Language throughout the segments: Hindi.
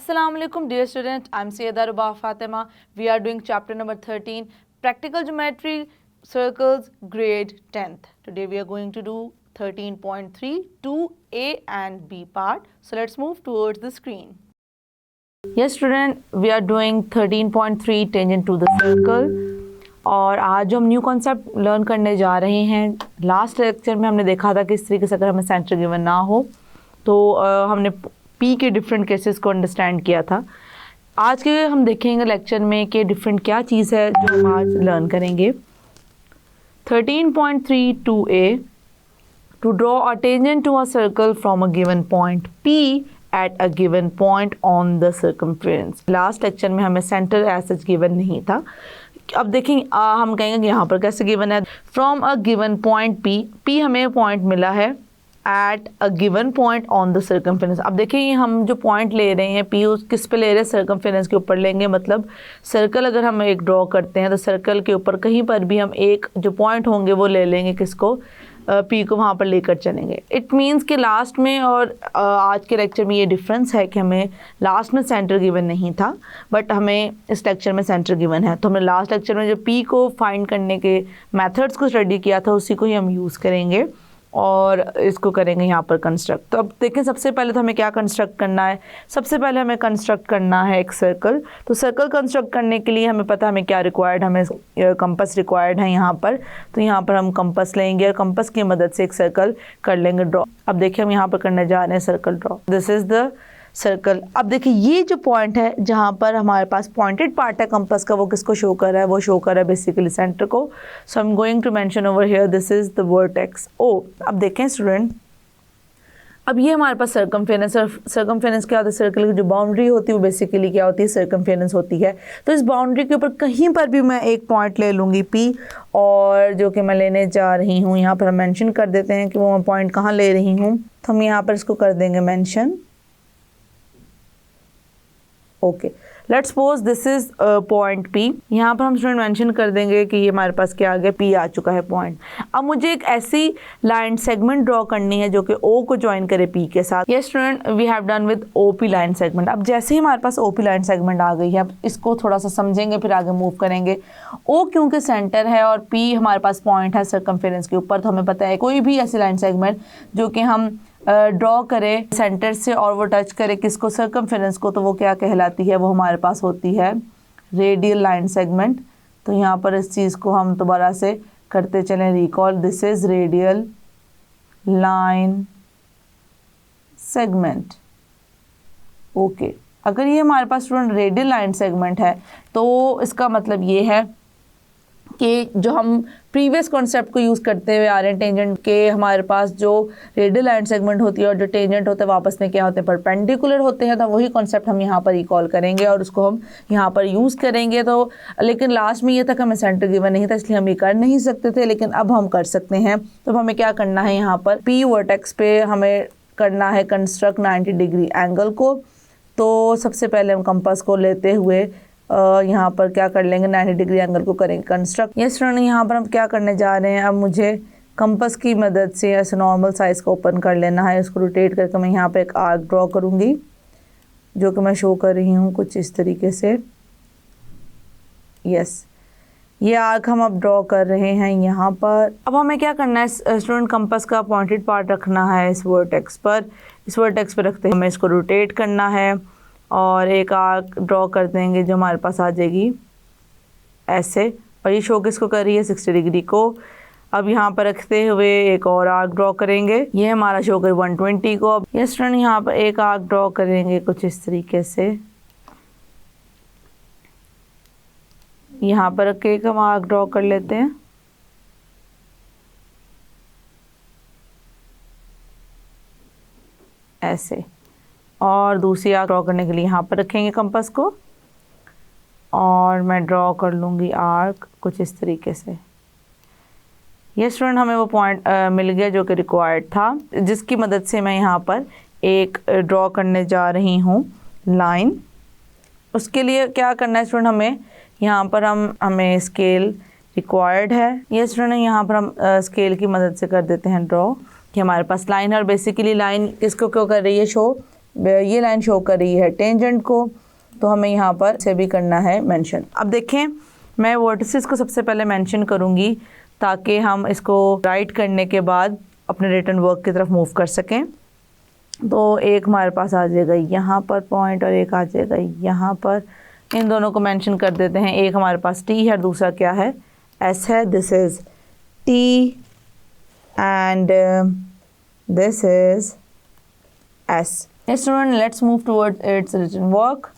Assalamu alaikum dear student, I'm Sayyida Ruba Fatima. We are doing chapter number 13, Practical Geometry, Circles, grade 10th. Today we are going to do 13.3, 2A and B part. So let's move towards the screen. Yes student, we are doing 13.3 tangent to the circle. और आज जो हम न्यू कॉन्सेप्ट लर्न करने जा रहे हैं, लास्ट लेक्चर में हमने देखा था कि इस तरीके से अगर हमें सेंटर गिवन ना हो तो हमने पी के डिफरेंट केसेस को अंडरस्टैंड किया था। आज के हम देखेंगे लेक्चर में कि डिफरेंट क्या चीज़ है जो हम आज लर्न करेंगे। 13.32a to draw a tangent to a circle from a given point P at a given point on the circumference. Last lecture में हमें सेंटर एज सच गिवन नहीं था। अब देखेंगे हम कहेंगे कि यहाँ पर कैसे गिवन है, from a given point P हमें पॉइंट मिला है eight a given point on the circumference. अब देखिए हम जो पॉइंट ले रहे हैं P उस किस पे ले रहे हैं, सर्कमफ्रेंस के ऊपर लेंगे। मतलब सर्कल अगर हम एक ड्रॉ करते हैं तो सर्कल के ऊपर कहीं पर भी हम एक जो पॉइंट होंगे वो ले लेंगे, किसको, P को वहाँ पर लेकर चलेंगे। इट मीन्स कि लास्ट में और आज के लेक्चर में ये डिफरेंस है कि हमें लास्ट में सेंटर गिवन नहीं था बट हमें इस लेक्चर में सेंटर गिवन है। तो हमने लास्ट लेक्चर में जो P को फाइंड करने के मेथड्स को स्टडी किया था उसी को ही हम यूज़ करेंगे और इसको करेंगे यहाँ पर कंस्ट्रक्ट। तो अब देखें सबसे पहले तो हमें क्या कंस्ट्रक्ट करना है। सबसे पहले हमें कंस्ट्रक्ट करना है एक सर्कल। तो सर्कल कंस्ट्रक्ट करने के लिए हमें पता है हमें क्या रिक्वायर्ड, हमें कंपास रिक्वायर्ड है यहाँ पर। तो यहाँ पर हम कंपास लेंगे और कंपास की मदद से एक सर्कल कर लेंगे ड्रॉ। अब देखिए हम यहाँ पर करने जा रहे हैं circle draw. This is the circle. अब देखिए ये जो पॉइंट है जहाँ पर हमारे पास पॉइंटेड पार्ट है कंपास का, वो किसको शो कर रहा है, वो शो कर रहा है बेसिकली सेंटर को। So I am going to mention over here this is the vertex O। अब देखें स्टूडेंट, अब ये हमारे पास सर्कमफ्रेंस। सर्कमफ्रेंस क्या होता है, सर्कल की जो बाउंड्री होती है वो बेसिकली क्या होती है, सर्कमफ्रेंस होती है। तो इस बाउंड्री के ऊपर कहीं पर भी मैं एक पॉइंट ले लूँगी P, और जो कि मैं लेने जा रही हूँ यहाँ पर हम मेंशन कर देते हैं कि वो मैं पॉइंट कहाँ ले रही हूँ। तो हम यहाँ पर इसको कर देंगे mention. Okay, let's suppose this is point P। यहाँ पर हम स्टूडेंट मेंशन कर देंगे कि ये हमारे पास क्या आ गया, P आ चुका है पॉइंट। अब मुझे एक ऐसी लाइन सेगमेंट ड्रॉ करनी है जो कि O को ज्वाइन करे P के साथ। ये student we have done with OP line segment. अब जैसे ही हमारे पास OP लाइन सेगमेंट आ गई है, अब इसको थोड़ा सा समझेंगे फिर आगे मूव करेंगे। O क्योंकि सेंटर है और P हमारे पास पॉइंट है सर्कमफ्रेंस के ऊपर, तो हमें पता है कोई भी ऐसी लाइन सेगमेंट जो कि हम ड्रॉ करें सेंटर से और वो टच करे किसको, सर्कमफ्रेंस को, तो वो क्या कहलाती है, वो हमारे पास होती है रेडियल लाइन सेगमेंट। तो यहाँ पर इस चीज़ को हम दोबारा से करते चलें recall. This is radial line segment. Okay, अगर ये हमारे पास स्टूडेंट रेडियल लाइन सेगमेंट है तो इसका मतलब ये है कि जो हम प्रीवियस कॉन्सेप्ट को यूज़ करते हुए आ रहे हैं टेंजेंट के, हमारे पास जो रेडियल लाइन सेगमेंट होती है और जो टेंजेंट होते हैं वापस में क्या होते हैं, परपेंडिकुलर होते हैं। तो वही कॉन्सेप्ट हम यहाँ पर रिकॉल करेंगे और उसको हम यहाँ पर यूज़ करेंगे। तो लेकिन लास्ट में ये तक हमें सेंटर गिवन नहीं था इसलिए हम ये कर नहीं सकते थे, लेकिन अब हम कर सकते हैं। तो हमें क्या करना है, यहाँ पर P वर्टेक्स पे हमें करना है कंस्ट्रक्ट 90 डिग्री एंगल को। तो सबसे पहले हम कंपास को लेते हुए यहाँ पर क्या कर लेंगे, 90 डिग्री एंगल को करेंगे कंस्ट्रक्ट। ये स्टूडेंट यहाँ पर हम क्या करने जा रहे हैं, अब मुझे कंपास की मदद से ऐसे नॉर्मल साइज़ को ओपन कर लेना है। इसको रोटेट करके मैं यहाँ पे एक आर्क ड्रॉ करूँगी जो कि मैं शो कर रही हूँ कुछ इस तरीके से। यस, ये आर्क हम अब ड्रॉ कर रहे हैं यहाँ पर। अब हमें क्या करना है स्टूडेंट, कंपास का पॉइंटेड पार्ट रखना है इस वर्टेक्स पर। इस वर्टेक्स पर रखते हैं हमें इसको रोटेट करना है और एक आर्क ड्रॉ कर देंगे जो हमारे पास आ जाएगी ऐसे। और ये शो किसको कर रही है, 60 डिग्री को। अब यहाँ पर रखते हुए एक और आर्क ड्रॉ करेंगे, ये हमारा शो कर 120 को। अब ये स्टूडेंट यहाँ पर एक आर्क ड्रॉ करेंगे कुछ इस तरीके से। यहाँ पर रख के एक हम आर्क ड्रॉ कर लेते हैं ऐसे, और दूसरी आर्क ड्रॉ करने के लिए यहाँ पर रखेंगे कंपास को और मैं ड्रॉ कर लूँगी आर्क कुछ इस तरीके से। ये स्टूडेंट हमें वो पॉइंट मिल गया जो कि रिक्वायर्ड था, जिसकी मदद से मैं यहाँ पर एक ड्रॉ करने जा रही हूँ लाइन। उसके लिए क्या करना है स्टूडेंट, हमें यहाँ पर हमें स्केल रिक्वायर्ड है। ये स्टूडेंट यहाँ पर हम स्केल की मदद से कर देते हैं ड्रॉ कि हमारे पास लाइन है। और बेसिकली लाइन किसको क्यों कर रही है शो, ये लाइन शो कर रही है टेंजेंट को, तो हमें यहाँ पर से भी करना है मेंशन। अब देखें मैं वर्टिसेस को सबसे पहले मेंशन करूँगी ताकि हम इसको राइट करने के बाद अपने रिटर्न वर्क की तरफ मूव कर सकें। तो एक हमारे पास आ जाएगा यहाँ पर पॉइंट और एक आ जाएगा यहाँ पर, इन दोनों को मेंशन कर देते हैं। एक हमारे पास टी है, दूसरा क्या है, एस है। This is T and this is S. Yes student, let's move toward its written work.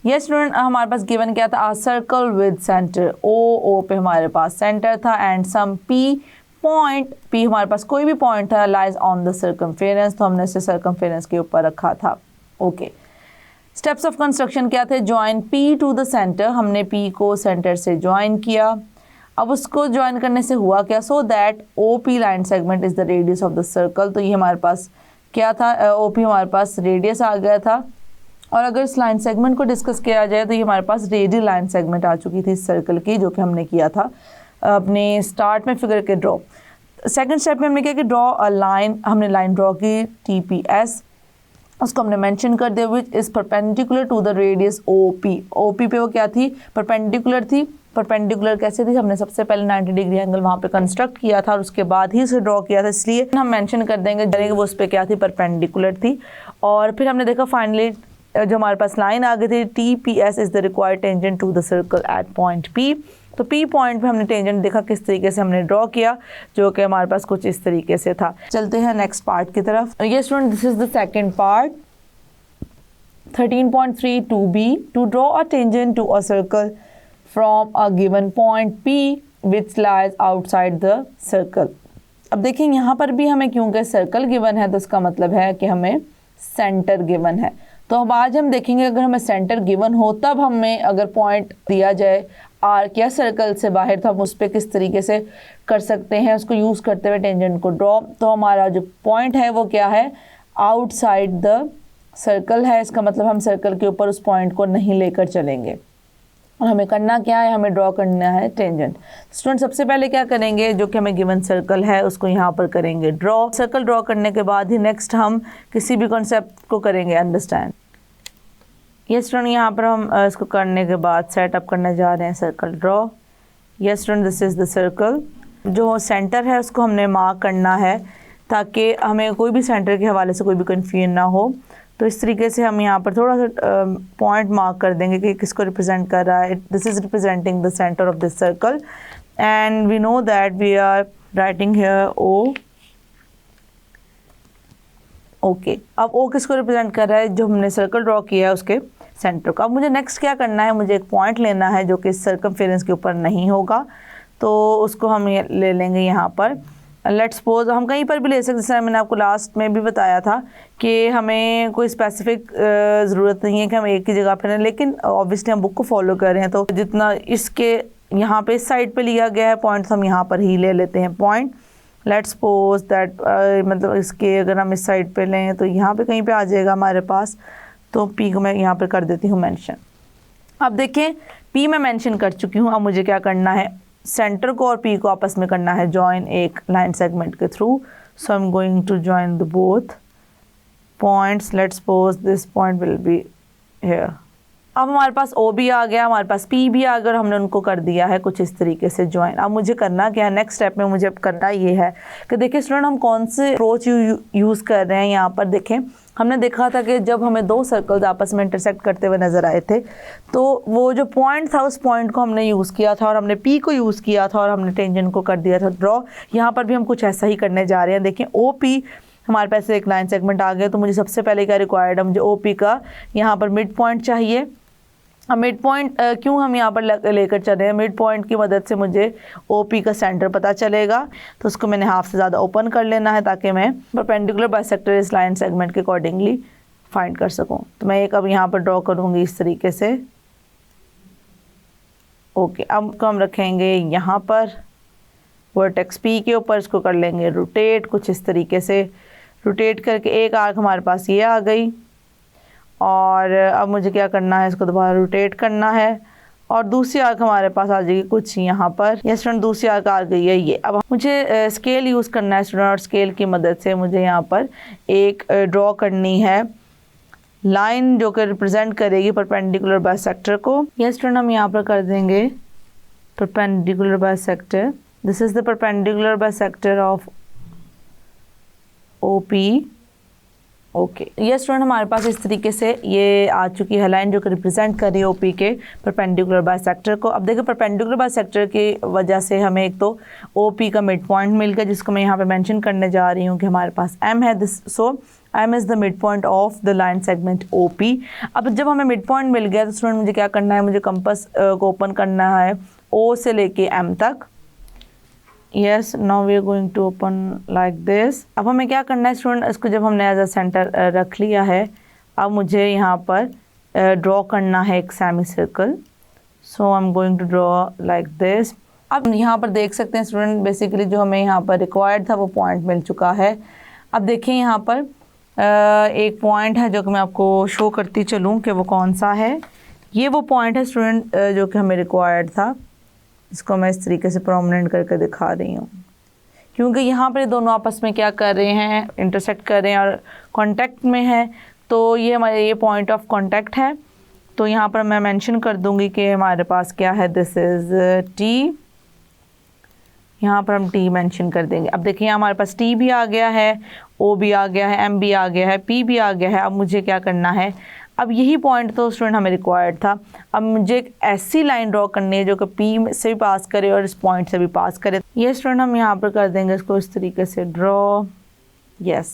Yes student, हमारे पास गिवन क्या था, a circle with centre. O पे हमारे पास सेंटर था and some P point, P हमारे पास कोई भी पॉइंट था, लाइज ऑन द सर्कमफेरेंस, तो हमने इसे सर्कमफेरेंस के ऊपर रखा था। ओके, स्टेप्स ऑफ कंस्ट्रक्शन क्या थे, join P to the centre, हमने पी को सेंटर से ज्वाइन किया। अब उसको ज्वाइन करने से हुआ क्या, so that O P line segment is the radius of the circle. तो ये हमारे पास क्या था, ओ पी हमारे पास रेडियस आ गया था। और अगर इस लाइन सेगमेंट को डिस्कस किया जाए तो ये हमारे पास रेडियल लाइन सेगमेंट आ चुकी थी इस सर्कल की, जो कि हमने किया था अपने स्टार्ट में फिगर के ड्रॉ। सेकंड स्टेप में हमने किया कि ड्रॉ अ लाइन, हमने लाइन ड्रॉ की टी पी एस, उसको हमने मेंशन कर दिया, which is perpendicular to the radius O P. O P पे वो क्या थी, परपेंडिकुलर थी। परपेंडिकुलर कैसे थी, हमने सबसे पहले 90 डिग्री एंगल वहाँ पे कंस्ट्रक्ट किया था और उसके बाद ही उसे ड्रॉ किया था, इसलिए हम मेंशन कर देंगे वो उस पर क्या थी, परपेंडिकुलर थी। और फिर हमने देखा फाइनली जो हमारे पास लाइन आ गई थी, T P S is the required tangent to the circle at point P. तो पी पॉइंट पे हमने टेंजेंट देखा किस तरीके से हमने ड्रॉ किया, जो कि हमारे पास कुछ इस तरीके से था। चलते हैं नेक्स्ट पार्ट की तरफ। ये student, this is the second part. 13.3 2b, to draw a tangent to a circle from a given point p which lies outside the circle। अब देखें यहाँ पर भी हमें, क्योंकि सर्कल गिवन है तो इसका मतलब है कि हमें सेंटर गिवन है। तो अब आज हम देखेंगे अगर हमें सेंटर गिवन हो तब हमें अगर पॉइंट दिया जाए आर्क या सर्कल से बाहर, तो हम उस पर किस तरीके से कर सकते हैं उसको यूज़ करते हुए टेंजेंट को ड्रॉ। तो हमारा जो पॉइंट है वो क्या है, आउटसाइड द सर्कल है। इसका मतलब हम सर्कल के ऊपर उस पॉइंट को नहीं लेकर चलेंगे और हमें करना क्या है, हमें ड्रॉ करना है टेंजेंट। स्टूडेंट सबसे पहले क्या करेंगे, जो कि हमें गिवन सर्कल है उसको यहाँ पर करेंगे ड्रॉ। सर्कल ड्रॉ करने के बाद ही नेक्स्ट हम किसी भी कॉन्सेप्ट को करेंगे अंडरस्टैंड। ये स्टूडेंट यहाँ पर हम इसको करने के बाद सेटअप करने जा रहे हैं सर्कल ड्रॉ। ये student, this is the circle. जो सेंटर है उसको हमने मार्क करना है ताकि हमें कोई भी सेंटर के हवाले से कोई भी कन्फ्यूजन ना हो। तो इस तरीके से हम यहाँ पर थोड़ा सा पॉइंट मार्क कर देंगे कि किसको रिप्रेजेंट कर रहा है। This is representing the centre of this circle and we know that we are writing here O. Okay, अब ओ किसको रिप्रेजेंट कर रहा है, जो हमने सर्कल ड्रॉ किया है उसके सेंटर को। अब मुझे नेक्स्ट क्या करना है, मुझे एक पॉइंट लेना है जो कि सर्कमफेरेंस के ऊपर नहीं होगा, तो उसको हम ले लेंगे यहाँ पर। लेट्स सपोज हम कहीं पर भी ले सकते, जैसे मैंने आपको लास्ट में भी बताया था कि हमें कोई स्पेसिफिक ज़रूरत नहीं है कि हम एक ही जगह पर रहें, लेकिन ऑब्वियसली हम बुक को फॉलो कर रहे हैं तो जितना इसके यहाँ पे इस साइड पे लिया गया है पॉइंट, तो हम यहाँ पर ही ले लेते हैं पॉइंट। लेट्स सपोज दैट मतलब इसके अगर हम इस साइड पे लें तो यहाँ पे कहीं पे आ जाएगा हमारे पास, तो पी को मैं यहाँ पर कर देती हूँ मेंशन। अब देखें पी में मेंशन कर चुकी हूँ, अब मुझे क्या करना है, सेंटर को और पी को आपस में करना है जॉइन एक लाइन सेगमेंट के थ्रू। So I am going to join the both points. Let's suppose this point will be here. अब हमारे पास ओ भी आ गया, हमारे पास पी भी आ गया, हमने उनको कर दिया है कुछ इस तरीके से ज्वाइन। अब मुझे करना क्या है, नेक्स्ट स्टेप में मुझे अब करना ये है कि देखिए स्टूडेंट हम कौन से अप्रोच यूज़ कर रहे हैं। यहाँ पर देखें हमने देखा था कि जब हमें दो सर्कल्स आपस में इंटरसेक्ट करते हुए नज़र आए थे तो वो जो पॉइंट था उस पॉइंट को हमने यूज़ किया था और हमने पी को यूज़ किया था और हमने टेंजेंट को कर दिया था ड्रॉ। यहाँ पर भी हम कुछ ऐसा ही करने जा रहे हैं। देखें ओ पी हमारे पास एक लाइन सेगमेंट आ गया, तो मुझे सबसे पहले क्या रिक्वायर्ड है, मुझे ओ पी का यहाँ पर मिड पॉइंट चाहिए। अब मिड पॉइंट क्यों हम यहाँ पर लेकर चल रहे हैं, मिड पॉइंट की मदद से मुझे ओपी का सेंटर पता चलेगा, तो उसको मैंने हाफ से ज़्यादा ओपन कर लेना है ताकि मैं परपेंडिकुलर बाइसेक्टर इस लाइन सेगमेंट के अकॉर्डिंगली फाइंड कर सकूँ। तो मैं एक अब यहाँ पर ड्रॉ करूँगी इस तरीके से। ओके, अब हम रखेंगे यहाँ पर वर्टेक्स पी के ऊपर, इसको कर लेंगे रोटेट कुछ इस तरीके से। रोटेट करके एक आर्क हमारे पास ये आ गई और अब मुझे क्या करना है, इसको दोबारा रोटेट करना है और दूसरी आर्क हमारे पास आ जाएगी कुछ यहाँ पर। ये स्टूडेंट दूसरी आर्क आ गई है ये। अब मुझे स्केल यूज़ करना है स्टूडेंट और स्केल की मदद से मुझे यहाँ पर एक ड्रॉ करनी है लाइन जो कि रिप्रेजेंट करेगी परपेंडिकुलर बाइसेक्टर को। यस स्टूडेंट, हम यहाँ पर कर देंगे perpendicular bisector. This is the perpendicular bisector of OP. Okay, ये स्टूडेंट हमारे पास इस तरीके से ये आ चुकी है लाइन जो कि रिप्रेजेंट कर रही है ओपी के परपेंडिकुलर बाइसेक्टर को। अब देखिए परपेंडिकुलर बाइसेक्टर की वजह से हमें एक तो ओपी का मिड पॉइंट मिल गया, जिसको मैं यहाँ पे मेंशन करने जा रही हूँ कि हमारे पास एम है। This so M is the midpoint of the line segment OP. अब जब हमें मिड पॉइंट मिल गया तो स्टूडेंट मुझे क्या करना है, मुझे कंपास को ओपन करना है ओ से लेके एम तक। Yes, now we are going to open like this. अब हमें क्या करना है स्टूडेंट, इसको जब हमने एज अ सेंटर रख लिया है, अब मुझे यहाँ पर ड्रॉ करना है एक semicircle. So I am going to draw like this. अब यहाँ पर देख सकते हैं स्टूडेंट, बेसिकली जो हमें यहाँ पर रिक्वायर्ड था वो पॉइंट मिल चुका है। अब देखिए यहाँ पर एक पॉइंट है जो कि मैं आपको शो करती चलूँ कि वो कौन सा है। ये वो पॉइंट है स्टूडेंट जो कि हमें रिक्वायर्ड था। इसको मैं इस तरीके से प्रोमिनेंट करके दिखा रही हूँ, क्योंकि यहाँ पर दोनों आपस में क्या कर रहे हैं, इंटरसेक्ट कर रहे हैं और कांटेक्ट में है। तो ये हमारे ये पॉइंट ऑफ कांटेक्ट है। तो यहाँ पर मैं मेंशन कर दूँगी कि हमारे पास क्या है, दिस इज़ टी। यहाँ पर हम टी मेंशन कर देंगे। अब देखिए हमारे पास टी भी आ गया है, ओ भी आ गया है, एम भी आ गया है, पी भी आ गया है। अब मुझे क्या करना है, अब यही पॉइंट तो स्टूडेंट हमें रिक्वायर्ड था। अब मुझे एक ऐसी लाइन ड्रॉ करनी है जो कि पी से भी पास करे और इस पॉइंट से भी पास करे। ये स्टूडेंट हम यहाँ पर कर देंगे इसको इस तरीके से ड्रॉ। यस,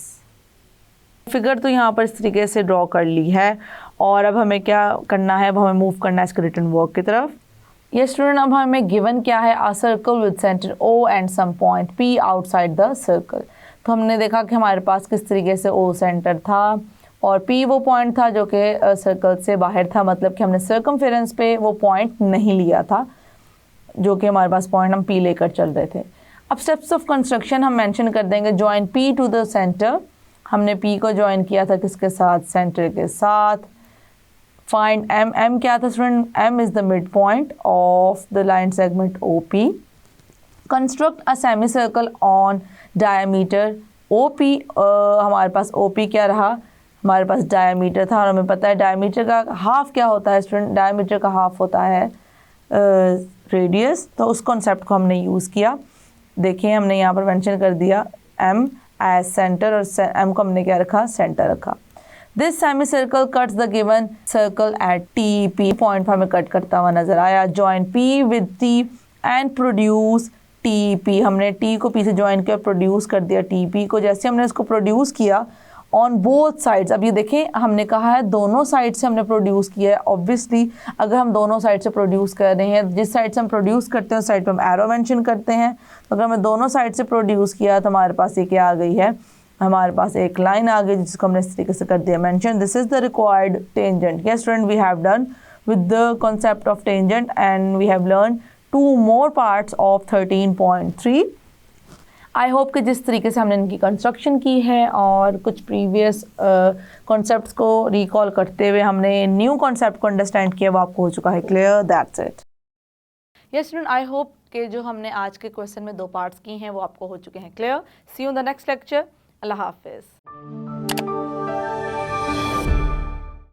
फिगर तो यहाँ पर इस तरीके से ड्रॉ कर ली है। और अब हमें क्या करना है, अब हमें मूव करना है इसके रिटन वर्क की तरफ। ये स्टूडेंट अब हमें गिवन क्या है, a circle with centre O and some point P outside the circle. तो हमने देखा कि हमारे पास किस तरीके से ओ सेंटर था और पी वो पॉइंट था जो कि सर्कल से बाहर था, मतलब कि हमने सर्कमफेरेंस पे वो पॉइंट नहीं लिया था, जो कि हमारे पास पॉइंट हम पी लेकर चल रहे थे। अब स्टेप्स ऑफ कंस्ट्रक्शन हम मेंशन कर देंगे। Join P to the centre, हमने पी को ज्वाइन किया था किसके साथ, सेंटर के साथ। फाइंड एम, एम क्या था student, M is the midpoint of the line segment O P. Construct a semicircle on diameter O P. हमारे पास ओ पी क्या रहा, हमारे पास डायमीटर था और हमें पता है डायमीटर का हाफ क्या होता है स्टूडेंट, डायमीटर का हाफ होता है रेडियस। तो उस कॉन्सेप्ट को हमने यूज़ किया। देखिए हमने यहाँ पर मेंशन कर दिया एम एज सेंटर और एम को हमने क्या रखा, सेंटर रखा। This semi circle cuts the given circle at T P. Point हमें कट करता हुआ नजर आया। Join P with T and produce T P. हमने टी को पी से ज्वाइन किया, प्रोड्यूस कर दिया टी पी को। जैसे हमने इसको प्रोड्यूस किया ऑन बोथ साइड्स, अब ये देखें हमने कहा है दोनों साइड से हमने प्रोड्यूस किया है। ऑब्वियसली अगर हम दोनों साइड से प्रोड्यूस कर रहे हैं, जिस साइड से हम प्रोड्यूस करते हैं उस साइड पे हम एरो मेंशन करते हैं। तो अगर हमने दोनों साइड से प्रोड्यूस किया तो हमारे पास ये क्या आ गई है, हमारे पास एक लाइन आ गई जिसको हमने इस तरीके से कर दिया mention. This is the required tangent. Yes student, we have done with the concept of tangent and we have learn 2 more parts of 13.3। I hope कि जिस तरीके से हमने इनकी कंस्ट्रक्शन की है और कुछ प्रीवियस कॉन्सेप्ट्स को रिकॉल करते हुए हमने न्यू कॉन्सेप्ट को अंडरस्टैंड किया, वो आपको हो चुका है clear. That's it. Yes student, I hope कि जो हमने आज के क्वेश्चन में 2 पार्ट्स की हैं वो आपको हो चुके हैं clear. See you in the next lecture. अल्लाह हाफिज़।